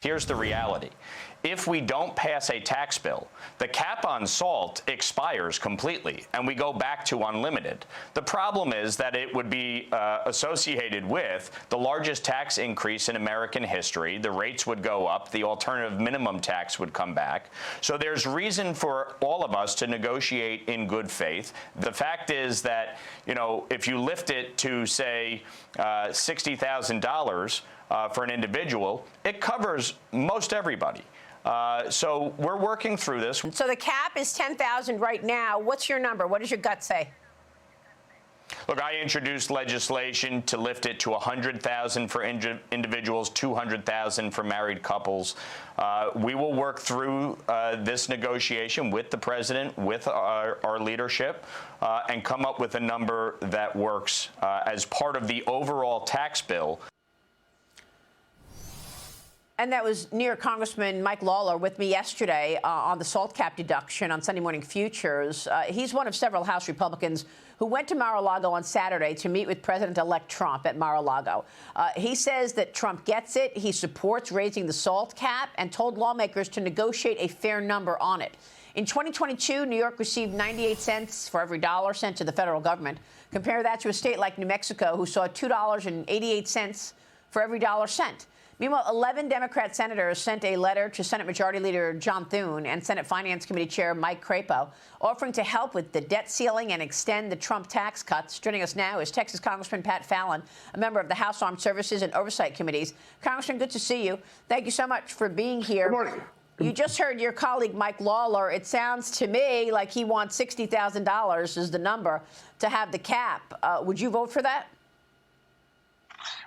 Here's the reality. If we don't pass a tax bill, the cap on salt expires completely, and we go back to unlimited. The problem is that it would be associated with the largest tax increase in American history. The rates would go up. The alternative minimum tax would come back. So there's reason for all of us to negotiate in good faith. The fact is that, you know, if you lift it to, say, $60,000 for an individual, it covers most everybody. So we're working through this. So the cap is $10,000 right now. What's your number? What does your gut say? Look, I introduced legislation to lift it to $100,000 for individuals, $200,000 for married couples. We will work through this negotiation with the president, with our leadership, and come up with a number that works as part of the overall tax bill. And that was New York Congressman Mike Lawler with me yesterday on the salt cap deduction on Sunday Morning Futures. He's one of several House Republicans who went to Mar-a-Lago on Saturday to meet with President-elect Trump at Mar-a-Lago. He says that Trump gets it. He supports raising the salt cap and told lawmakers to negotiate a fair number on it. In 2022, New York received 98 cents for every dollar sent to the federal government. Compare that to a state like New Mexico, who saw $2.88 for every dollar sent. Meanwhile, 11 Democrat senators sent a letter to Senate Majority Leader John Thune and Senate Finance Committee Chair Mike Crapo, offering to help with the debt ceiling and extend the Trump tax cuts. Joining us now is Texas Congressman Pat Fallon, a member of the House Armed Services and Oversight Committees. Congressman, good to see you. Thank you so much for being here. Good morning. You just heard your colleague Mike Lawler. It sounds to me like he wants $60,000 is the number to have the cap. Would you vote for that?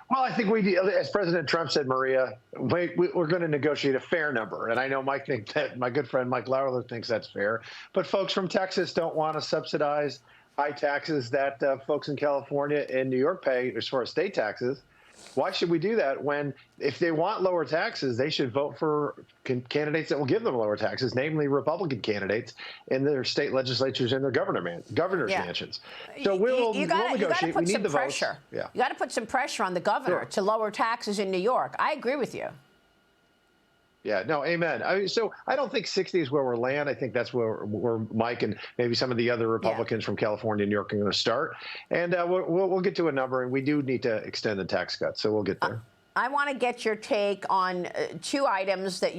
Well, I think as President Trump said, Maria, we're going to negotiate a fair number. And I know Mike thinks that, my good friend Mike Lawler thinks that's fair. But folks from Texas don't want to subsidize high taxes that folks in California and New York pay as far as state taxes. Why should we do that when, if they want lower taxes, they should vote for candidates that will give them lower taxes, namely Republican candidates in their state legislatures and their governor's mansions. So we'll negotiate. We need the votes. Yeah. You got to put some pressure on the governor to lower taxes in New York. I agree with you. Yeah, no, amen. So I don't think 60 is where we'll land. I think that's where Mike and maybe some of the other Republicans from California and New York are going to start. And we'll get to a number, and we do need to extend the tax cut, so we'll get there. I want to get your take on two items that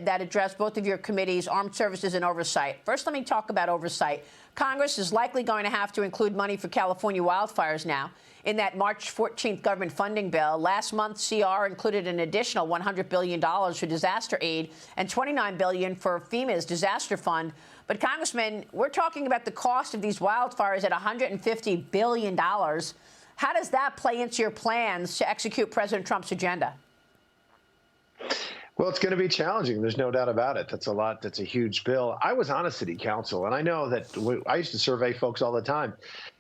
that address both of your committees, Armed Services and Oversight. First, let me talk about oversight. Congress is likely going to have to include money for California wildfires now in that March 14th government funding bill. Last month, CR included an additional $100 billion for disaster aid and $29 billion for FEMA's disaster fund. But, Congressman, we're talking about the cost of these wildfires at $150 billion. How does that play into your plans to execute President Trump's agenda? Well, it's going to be challenging. There's no doubt about it. That's a lot. That's a huge bill. I was on a city council, and I know that I used to survey folks all the time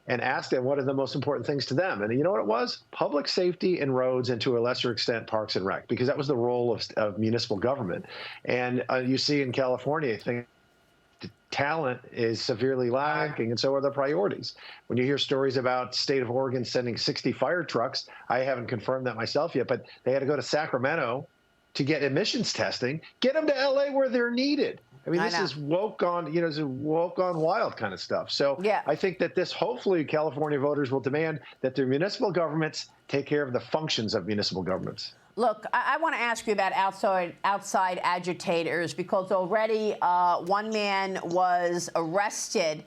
and ask them what are the most important things to them. And you know what it was? Public safety and roads, and to a lesser extent, parks and rec, because that was the role of municipal government. And you see in California, I think talent is severely lacking, and so are the priorities. When you hear stories about state of Oregon sending 60 fire trucks, I haven't confirmed that myself yet, but they had to go to Sacramento to get emissions testing, get them to LA where they're needed. I mean, this is woke on, it's woke on wild kind of stuff. So I think that hopefully California voters will demand that their municipal governments take care of the functions of municipal governments. Look, I want to ask you about outside agitators, because already one man was arrested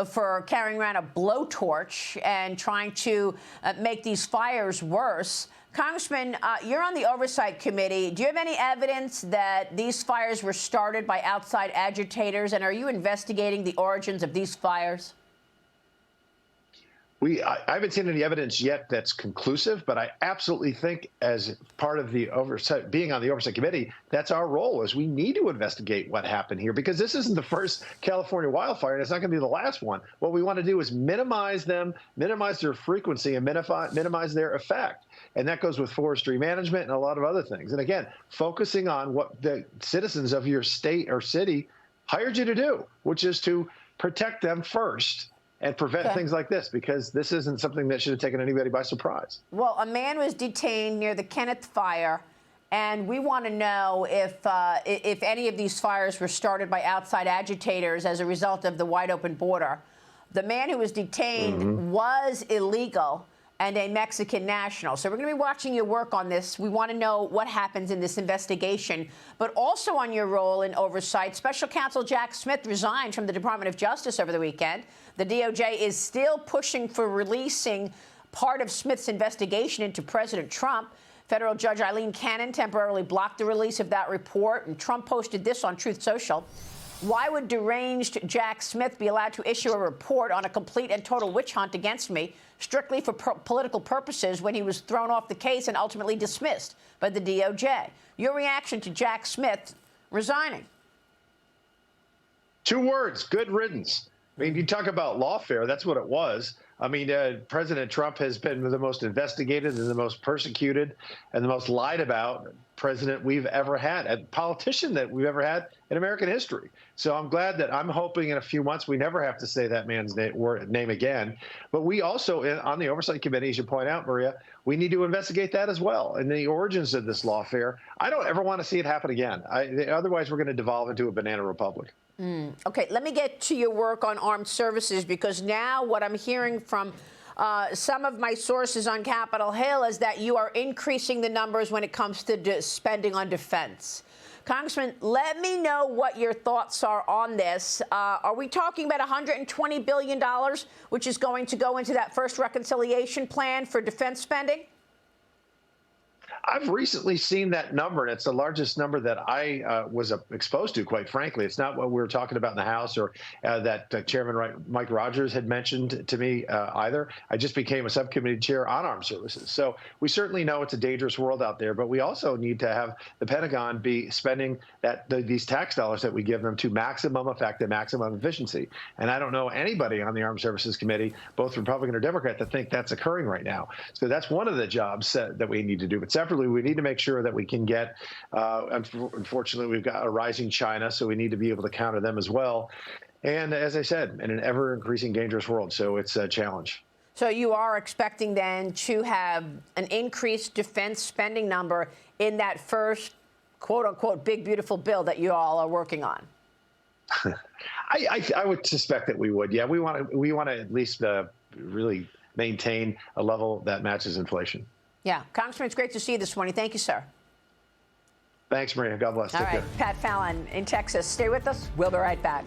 for carrying around a blowtorch and trying to make these fires worse. Congressman, you're on the Oversight Committee. Do you have any evidence that these fires were started by outside agitators, and are you investigating the origins of these fires? I haven't seen any evidence yet that's conclusive, but I absolutely think as part of the oversight, being on the Oversight Committee, that's our role, is we need to investigate what happened here, because this isn't the first California wildfire, and it's not going to be the last one. What we want to do is minimize them, minimize their frequency, and minimize their effect. And that goes with forestry management and a lot of other things. And again, focusing on what the citizens of your state or city hired you to do, which is to protect them first and prevent things like this, because this isn't something that should have taken anybody by surprise. Well, a man was detained near the Kenneth fire And we want to know if any of these fires were started by outside agitators as a result of the wide open border. The man who was detained was illegal and a Mexican national. So we're going to be watching your work on this. We want to know what happens in this investigation, but also on your role in oversight. Special Counsel Jack Smith resigned from the Department of Justice over the weekend. The DOJ is still pushing for releasing part of Smith's investigation into President Trump. Federal Judge Eileen Cannon temporarily blocked the release of that report, and Trump posted this on Truth Social. Why would deranged Jack Smith be allowed to issue a report on a complete and total witch hunt against me strictly for political purposes when he was thrown off the case and ultimately dismissed by the DOJ? Your reaction to Jack Smith resigning? 2 words: good riddance. I mean, you talk about lawfare, that's what it was. I mean, President Trump has been the most investigated and the most persecuted and the most lied about president we've ever had, a politician that we've ever had in American history. So I'm hoping in a few months we never have to say that man's name again. But we also, on the Oversight Committee, as you point out, Maria, we need to investigate that as well and the origins of this lawfare. I don't ever want to see it happen again. Otherwise, we're going to devolve into a banana republic. Okay, let me get to your work on armed services, because now what I'm hearing from some of my sources on Capitol Hill is that you are increasing the numbers when it comes to spending on defense. Congressman, let me know what your thoughts are on this. Are we talking about $120 billion, which is going to go into that first reconciliation plan for defense spending? I've recently seen that number, and it's the largest number that I was exposed to, quite frankly. It's not what we were talking about in the House or that Chairman Mike Rogers had mentioned to me either. I just became a subcommittee chair on armed services. So we certainly know it's a dangerous world out there, but we also need to have the Pentagon be spending these tax dollars that we give them to maximum effect and maximum efficiency. And I don't know anybody on the Armed Services Committee, both Republican or Democrat, that think that's occurring right now. So that's one of the jobs that we need to do. But separately, we need to make sure that we can get, unfortunately, we've got a rising China, so we need to be able to counter them as well. And as I said, in an ever-increasing dangerous world, so it's a challenge. So you are expecting then to have an increased defense spending number in that first, quote-unquote, big, beautiful bill that you all are working on? I would suspect that we would. Yeah, we want to at least really maintain a level that matches inflation. Yeah. Congressman, it's great to see you this morning. Thank you, sir. Thanks, Maria. God bless. All right. Pat Fallon in Texas. Stay with us. We'll be right back.